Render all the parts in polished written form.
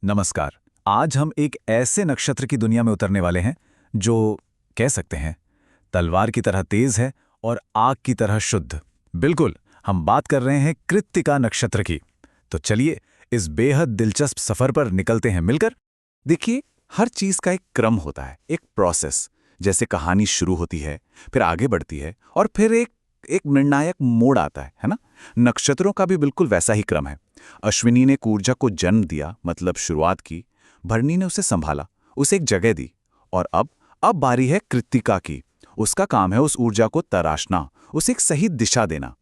नमस्कार। आज हम एक ऐसे नक्षत्र की दुनिया में उतरने वाले हैं जो कह सकते हैं तलवार की तरह तेज है और आग की तरह शुद्ध। बिल्कुल, हम बात कर रहे हैं कृत्तिका नक्षत्र की। तो चलिए इस बेहद दिलचस्प सफर पर निकलते हैं मिलकर। देखिए, हर चीज का एक क्रम होता है, एक प्रोसेस। जैसे कहानी शुरू होती है, फिर आगे बढ़ती है और फिर एक एक निर्णायक मोड़ आता है ना। नक्षत्रों का भी बिल्कुल वैसा ही क्रम है। अश्विनी ने ऊर्जा को जन्म दिया, मतलब शुरुआत की। भरणी ने उसे संभाला, उसे एक जगह दी। और अब बारी है कृत्तिका की। उसका काम है उस ऊर्जा को तराशना, उसे एक सही दिशा देना।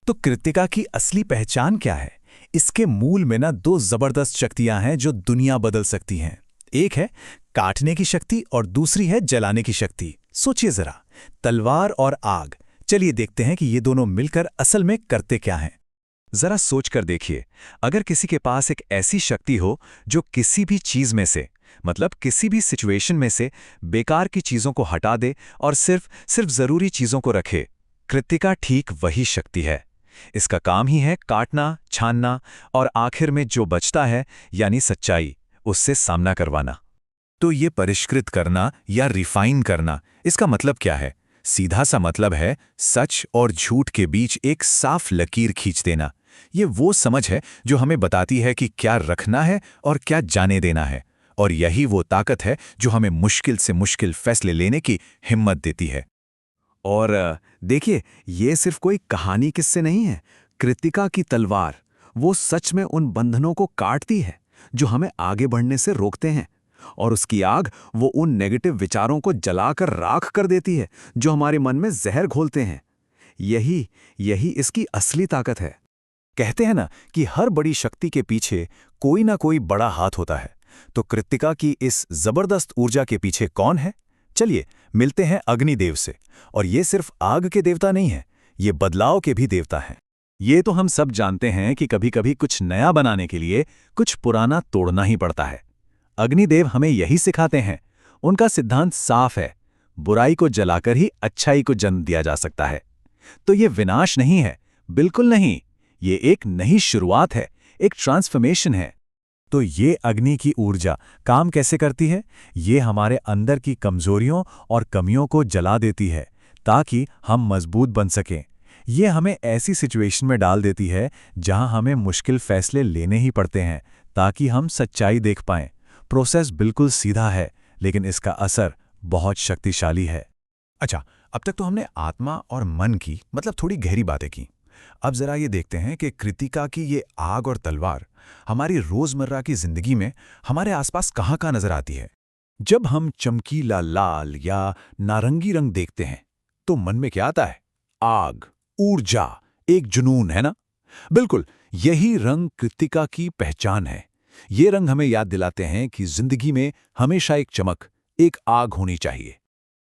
तो कृत्तिका की असली पहचान क्या है? इसके मूल में ना दो जबरदस्त शक्तियां हैं जो दुनिया बदल सकती हैं। एक है काटने की शक्ति और दूसरी है जलाने की शक्ति। सोचिए जरा, तलवार और आग। चलिए देखते हैं कि ये दोनों मिलकर असल में करते क्या हैं। जरा सोचकर देखिए, अगर किसी के पास एक ऐसी शक्ति हो जो किसी भी चीज में से, मतलब किसी भी सिचुएशन में से बेकार की चीजों को हटा दे और सिर्फ जरूरी चीजों को रखे। कृत्तिका ठीक वही शक्ति है। इसका काम ही है काटना, छानना और आखिर में जो बचता है, यानी सच्चाई, उससे सामना करवाना। तो ये परिष्कृत करना या रिफाइन करना, इसका मतलब क्या है? सीधा सा मतलब है सच और झूठ के बीच एक साफ लकीर खींच देना। ये वो समझ है जो हमें बताती है कि क्या रखना है और क्या जाने देना है। और यही वो ताकत है जो हमें मुश्किल से मुश्किल फैसले लेने की हिम्मत देती है। और देखिए, ये सिर्फ कोई कहानी किस्से नहीं है। कृत्तिका की तलवार वो सच में उन बंधनों को काटती है जो हमें आगे बढ़ने से रोकते हैं, और उसकी आग वो उन नेगेटिव विचारों को जलाकर राख कर देती है जो हमारे मन में जहर घोलते हैं। यही यही इसकी असली ताकत है। कहते हैं ना कि हर बड़ी शक्ति के पीछे कोई ना कोई बड़ा हाथ होता है। तो कृत्तिका की इस जबरदस्त ऊर्जा के पीछे कौन है? चलिए मिलते हैं अग्निदेव से। और ये सिर्फ आग के देवता नहीं है, ये बदलाव के भी देवता हैं। ये तो हम सब जानते हैं कि कभी-कभी कुछ नया बनाने के लिए कुछ पुराना तोड़ना ही पड़ता है। अग्निदेव हमें यही सिखाते हैं। उनका सिद्धांत साफ है, बुराई को जलाकर ही अच्छाई को जन्म दिया जा सकता है। तो ये विनाश नहीं है, बिल्कुल नहीं। ये एक नई शुरुआत है, एक ट्रांसफॉर्मेशन है। तो ये अग्नि की ऊर्जा काम कैसे करती है? ये हमारे अंदर की कमजोरियों और कमियों को जला देती है ताकि हम मजबूत बन सकें। ये हमें ऐसी सिचुएशन में डाल देती है जहां हमें मुश्किल फैसले लेने ही पड़ते हैं ताकि हम सच्चाई देख पाएं। प्रोसेस बिल्कुल सीधा है, लेकिन इसका असर बहुत शक्तिशाली है। अच्छा, अब तक तो हमने आत्मा और मन की, मतलब थोड़ी गहरी बातें की। अब जरा ये देखते हैं कि कृत्तिका की ये आग और तलवार हमारी रोजमर्रा की जिंदगी में हमारे आसपास कहाँ नजर आती है। जब हम चमकीला लाल या नारंगी रंग देखते हैं तो मन में क्या आता है? आग, ऊर्जा, एक जुनून, है ना? बिल्कुल, यही रंग कृत्तिका की पहचान है। ये रंग हमें याद दिलाते हैं कि जिंदगी में हमेशा एक चमक, एक आग होनी चाहिए।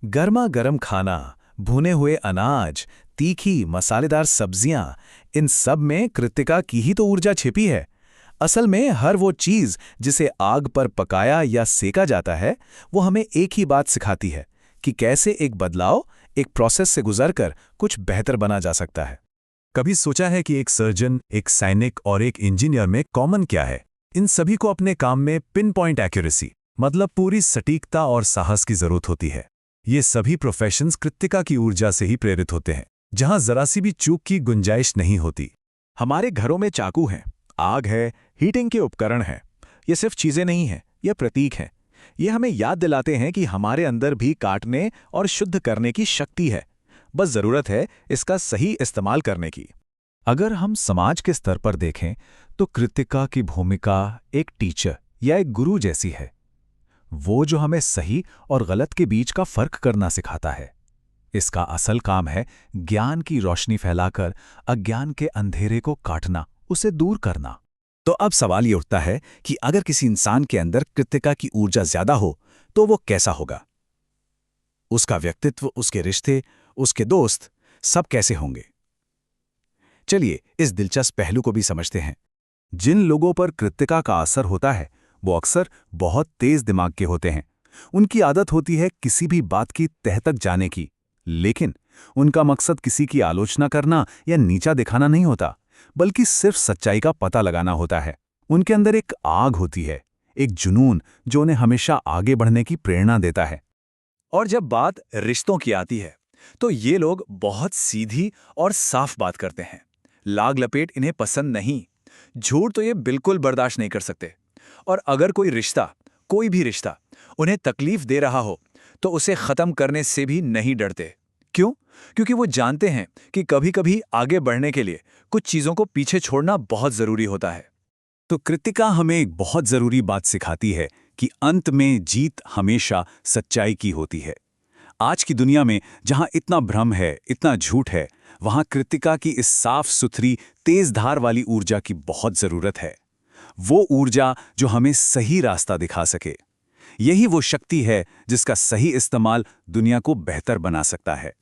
गर्मा गर्म खाना, भुने हुए अनाज, तीखी मसालेदार सब्जियां, इन सब में कृत्तिका की ही तो ऊर्जा छिपी है। असल में हर वो चीज जिसे आग पर पकाया या सेका जाता है, वो हमें एक ही बात सिखाती है कि कैसे एक बदलाव, एक प्रोसेस से गुजरकर कुछ बेहतर बना जा सकता है। कभी सोचा है कि एक सर्जन, एक सैनिक और एक इंजीनियर में कॉमन क्या है? इन सभी को अपने काम में पिन पॉइंट एक्यूरेसी, मतलब पूरी सटीकता और साहस की जरूरत होती है। ये सभी प्रोफेशंस कृत्तिका की ऊर्जा से ही प्रेरित होते हैं, जहां जरा सी भी चूक की गुंजाइश नहीं होती। हमारे घरों में चाकू हैं, आग है, हीटिंग के उपकरण हैं। ये सिर्फ चीजें नहीं हैं, ये प्रतीक हैं। ये हमें याद दिलाते हैं कि हमारे अंदर भी काटने और शुद्ध करने की शक्ति है। बस जरूरत है इसका सही इस्तेमाल करने की। अगर हम समाज के स्तर पर देखें तो कृत्तिका की भूमिका एक टीचर या एक गुरु जैसी है। वो जो हमें सही और गलत के बीच का फर्क करना सिखाता है। इसका असल काम है ज्ञान की रोशनी फैलाकर अज्ञान के अंधेरे को काटना, उसे दूर करना। तो अब सवाल ये उठता है कि अगर किसी इंसान के अंदर कृत्तिका की ऊर्जा ज्यादा हो तो वो कैसा होगा? उसका व्यक्तित्व, उसके रिश्ते, उसके दोस्त, सब कैसे होंगे? चलिए इस दिलचस्प पहलू को भी समझते हैं। जिन लोगों पर कृत्तिका का असर होता है वो अक्सर बहुत तेज दिमाग के होते हैं। उनकी आदत होती है किसी भी बात की तह तक जाने की, लेकिन उनका मकसद किसी की आलोचना करना या नीचा दिखाना नहीं होता, बल्कि सिर्फ सच्चाई का पता लगाना होता है। उनके अंदर एक आग होती है, एक जुनून जो उन्हें हमेशा आगे बढ़ने की प्रेरणा देता है। और जब बात रिश्तों की आती है तो ये लोग बहुत सीधी और साफ बात करते हैं। लाग लपेट इन्हें पसंद नहीं। झूठ तो ये बिल्कुल बर्दाश्त नहीं कर सकते। और अगर कोई भी रिश्ता उन्हें तकलीफ दे रहा हो तो उसे खत्म करने से भी नहीं डरते। क्यों? क्योंकि वो जानते हैं कि कभी-कभी आगे बढ़ने के लिए कुछ चीजों को पीछे छोड़ना बहुत जरूरी होता है। तो कृतिका हमें एक बहुत जरूरी बात सिखाती है कि अंत में जीत हमेशा सच्चाई की होती है। आज की दुनिया में जहां इतना भ्रम है, इतना झूठ है, वहां कृतिका की इस साफ सुथरी तेज धार वाली ऊर्जा की बहुत जरूरत है। वो ऊर्जा जो हमें सही रास्ता दिखा सके। यही वो शक्ति है जिसका सही इस्तेमाल दुनिया को बेहतर बना सकता है।